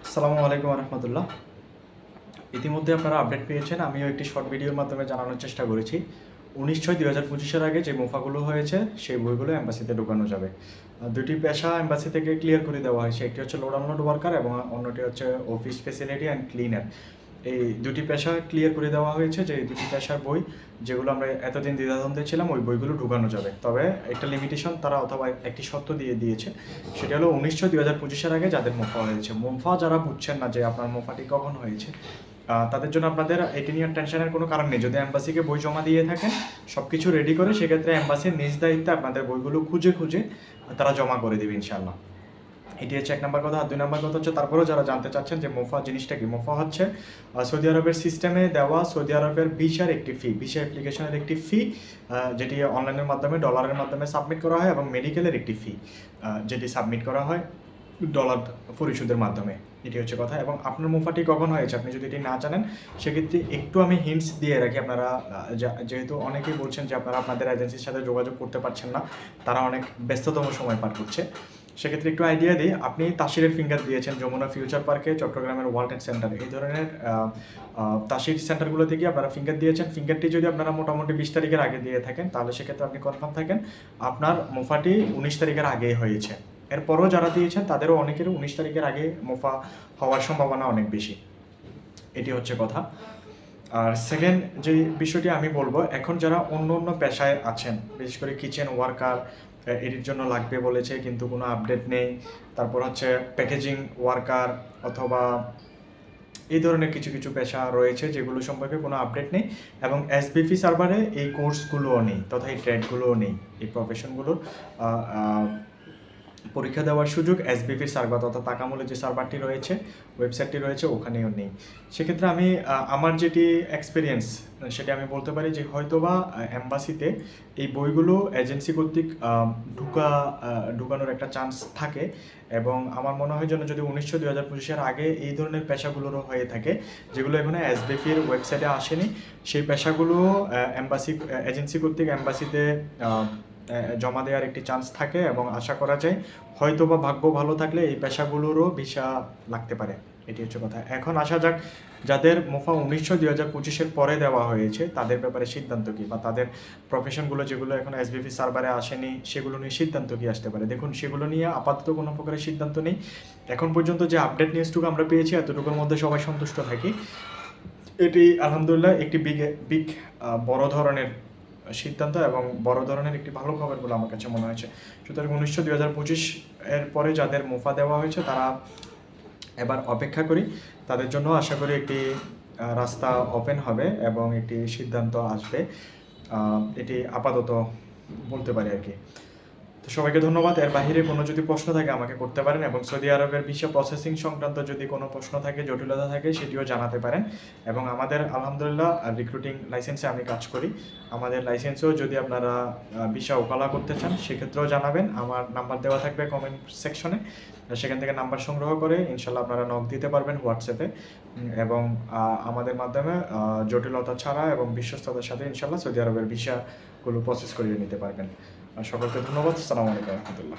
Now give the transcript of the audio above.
আসসালামু আলাইকুম রহমতুল্লাহ। ইতিমধ্যে আপনারা আপডেট পেয়েছেন। আমিও একটি শর্ট ভিডিওর মাধ্যমে জানানোর চেষ্টা করেছি। 19/6/2025 আগে যে মুফাগুলো হয়েছে সেই বইগুলো এম্বাসিতে ঢোকানো যাবে। দুটি পেশা এম্বাসি থেকে ক্লিয়ার করে দেওয়া হয়েছে। একটি হচ্ছে লোড আনলোড ওয়ার্কার এবং অন্যটি হচ্ছে অফিস ফ্যাসিলিটি অ্যান্ড ক্লিনার। এই দুটি পেশা ক্লিয়ার করে দেওয়া হয়েছে যে এই দুটি পেশার বই যেগুলো আমরা এতদিন দ্বিধাদ্বন্দ্বে ছিলাম ওই বইগুলো ঢুকানো যাবে। তবে একটা লিমিটেশন তারা অথবা একটি শর্ত দিয়ে দিয়েছে, সেটা হলো 19/6/2025 আগে যাদের মুফা হয়েছে। মুফা যারা বুঝছেন না যে আপনার মুফাটি কখন হয়েছে, তাদের জন্য আপনাদের এটি নিয়ে টেনশনের কোনো কারণ নেই। যদি এম্বাসিকে বই জমা দিয়ে থাকেন সব কিছু রেডি করে, সেক্ষেত্রে এম্বাসির নিজ দায়িত্বে আপনাদের বইগুলো খুঁজে খুঁজে তারা জমা করে দেবে ইনশাআল্লাহ। এটি হচ্ছে 1 নম্বর কথা। আর 2 নম্বর কথা হচ্ছে, তারপরেও যারা জানতে চাচ্ছেন যে মুফা জিনিসটা কি, মুফা হচ্ছে সৌদি আরবের সিস্টেমে দেওয়া সৌদি আরবের ভিসার একটি ফি, ভিসা অ্যাপ্লিকেশনের একটি ফি, যেটি অনলাইনের মাধ্যমে ডলারের মাধ্যমে সাবমিট করা হয়, এবং মেডিকেলের একটি ফি যেটি সাবমিট করা হয় ডলার পরিশোধের মাধ্যমে। এটি হচ্ছে কথা। এবং আপনার মুফাটি কখন হয়েছে আপনি যদি এটি না জানেন, সেক্ষেত্রে একটু আমি হিন্টস দিয়ে রাখি। আপনারা যেহেতু অনেকেই বলছেন যে আপনারা আপনাদের এজেন্সির সাথে যোগাযোগ করতে পারছেন না, তারা অনেক ব্যস্ততম সময় পার করছে, সেক্ষেত্রে একটু আইডিয়া দিই। আপনি তাসিরের ফিঙ্গার দিয়েছেন যমুনা ফিউচার পার্কে, চট্টগ্রামের ওয়ার্ল্ড ট্রেড সেন্টার, এই ধরনের তাসির সেন্টারগুলো থেকে আপনারা ফিঙ্গার দিয়েছেন। ফিঙ্গারটি যদি আপনারা মোটামুটি 20 তারিখের আগে দিয়ে থাকেন, তাহলে সেক্ষেত্রে আপনি কনফার্ম থাকেন আপনার মুফাটি 19 তারিখের আগেই হয়েছে। এরপরও যারা দিয়েছেন তাদেরও অনেকেরও 19 তারিখের আগে মুফা হওয়ার সম্ভাবনা অনেক বেশি। এটি হচ্ছে কথা। আর সেকেন্ড যে বিষয়টি আমি বলবো, এখন যারা অন্য অন্য পেশায় আছেন, বিশেষ করে কিচেন ওয়ার্কার এটির জন্য লাগবে বলেছে কিন্তু কোনো আপডেট নেই। তারপর হচ্ছে প্যাকেজিং ওয়ার্কার অথবা এই ধরনের কিছু কিছু পেশা রয়েছে যেগুলো সম্পর্কে কোনো আপডেট নেই, এবং এসবিপি সার্ভারে এই কোর্সগুলোও নেই তথা এই ট্রেডগুলোও নেই। এই প্রফেশনগুলোর পরীক্ষা দেওয়ার সুযোগ এসবিপির সার্ভার তথা তাকামুলের যে সার্ভারটি রয়েছে, ওয়েবসাইটটি রয়েছে, ওখানেও নেই। সেক্ষেত্রে আমি আমার যেটি এক্সপিরিয়েন্স সেটা আমি বলতে পারি যে হয়তোবা এম্বাসিতে এই বইগুলো এজেন্সি কর্তৃক ঢুকানোর একটা চান্স থাকে, এবং আমার মনে হয় যেন যদি 19/6/2025 আগে এই ধরনের পেশাগুলোরও হয়ে থাকে যেগুলো এখানে এসবিপির ওয়েবসাইটে আসেনি, সেই পেশাগুলো এজেন্সি কর্তৃক এম্বাসিতে জমা দেওয়ার একটি চান্স থাকে, এবং আশা করা যায় হয়তো বা ভাগ্য ভালো থাকলে এই পেশাগুলোরও ভিসা লাগতে পারে। এটি হচ্ছে কথা। এখন আসা যাক যাদের মুফা 19/6/2025 পরে দেওয়া হয়েছে তাদের ব্যাপারে সিদ্ধান্ত কী, বা তাদের প্রফেশনগুলো যেগুলো এখন এসবিপি সার্ভারে আসেনি সেগুলো নিয়ে সিদ্ধান্ত কী আসতে পারে। দেখুন, সেগুলো নিয়ে আপাতত কোনো প্রকারের সিদ্ধান্ত নেই। এখন পর্যন্ত যে আপডেট নিউজটুকু আমরা পেয়েছি এতটুকুর মধ্যে সবাই সন্তুষ্ট থাকি। এটি আলহামদুলিল্লাহ একটি বড় ধরনের সিদ্ধান্ত এবং বড় ধরনের একটি ভালো খবর বলে আমার কাছে মনে হয়েছে। সুতরাং 19/6/2025 এর পরে যাদের মুফা দেওয়া হয়েছে তারা এবার অপেক্ষা করি, তাদের জন্য আশা করি একটি রাস্তা ওপেন হবে এবং একটি সিদ্ধান্ত আসবে। এটি আপাতত বলতে পারি আর কি। তো সবাইকে ধন্যবাদ। এর বাহিরে কোনো যদি প্রশ্ন থাকে আমাকে করতে পারেন, এবং সৌদি আরবের ভিসা প্রসেসিং সংক্রান্ত যদি কোনো প্রশ্ন থাকে, জটিলতা থাকে, সেটিও জানাতে পারেন। এবং আমাদের আলহামদুলিল্লাহ রিক্রুটিং লাইসেন্সে আমি কাজ করি। আমাদের লাইসেন্সেও যদি আপনারা ভিসা ওকালা করতে চান সেক্ষেত্রেও জানাবেন। আমার নাম্বার দেওয়া থাকবে কমেন্ট সেকশনে, সেখান থেকে নাম্বার সংগ্রহ করে ইনশাল্লাহ আপনারা নক দিতে পারবেন হোয়াটসঅ্যাপে, এবং আমাদের মাধ্যমে জটিলতা ছাড়া এবং বিশ্বস্ততার সাথে ইনশাল্লাহ সৌদি আরবের ভিসাগুলো প্রসেস করিয়ে নিতে পারবেন। সকলকে ধন্যবাদ। আসসালামু আলাইকুম রহমতুল্লাহ।